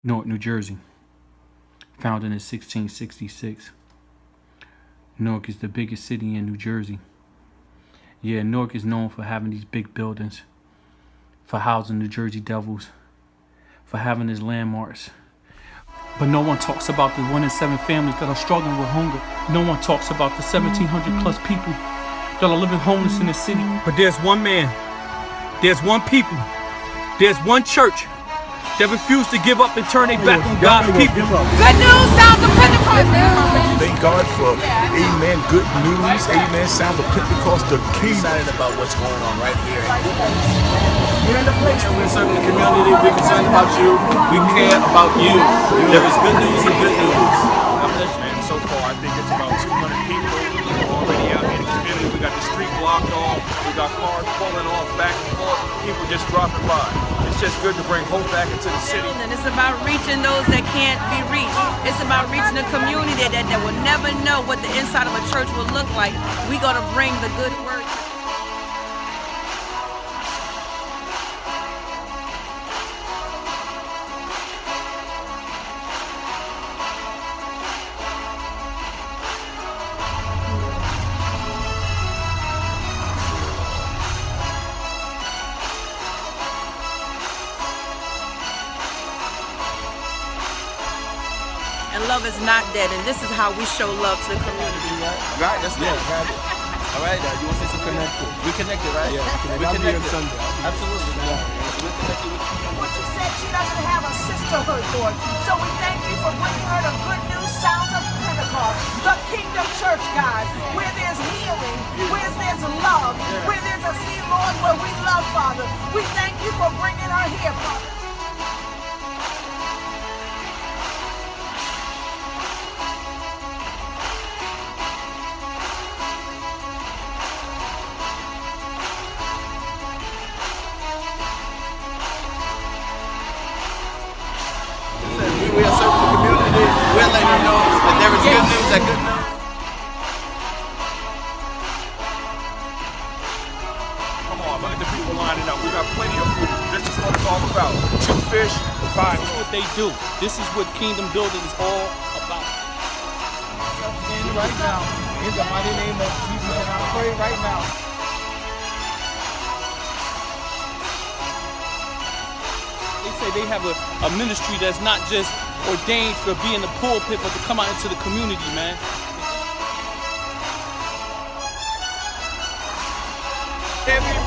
Newark, New Jersey, founded in 1666. Newark is the biggest city in New Jersey. Yeah, Newark is known for having these big buildings, for housing New Jersey Devils, for having its landmarks. But no one talks about the 1 in 7 families that are struggling with hunger. No one talks about the 1,700 plus people that are living homeless in the city. But there's one man, there's one people, there's one church that refused to give up and turn their back on God's people. Good news, sounds of Pentecost. Thank God for, amen, good news, amen, sound of Pentecost, the kingdom. Excited about what's going on right here. We're in the place and we're serving the community. We're concerned about you. We care about you. There is good news and good news. And so far, I think it's about 200 people already out here in the community. We got the street blocked off. We got cars pulling off back and forth. People just dropping by. It's just good to bring hope back into the city. And it's about reaching those that can't be reached. It's about reaching a community that will never know what the inside of a church will look like. We're going to bring the good word. And love is not dead, and this is how we show love to the community. Right, that's it. All right, you want to say some connected? We connected, right? Yeah, we connected. Sunday. Absolutely. We're connected with you. What you said, she doesn't have a sisterhood, Lord. So we thank you for bringing her the good news sounds of Pentecost, the Kingdom Church, guys, where there's healing, where there's love, where there's a sea, Lord, where we love, Father. We thank you for bringing her here, Father. We are serving the community. We're letting you know that there is good news, that good news. Come on, look at the people lining up. We got plenty of food. This is what it's all about. 2 fish, 5. This is what they do. This is what kingdom building is all about. Right now, in the mighty name of Jesus, and I pray right now. They say they have a ministry that's not just ordained for being in the pulpit, but to come out into the community, man. Every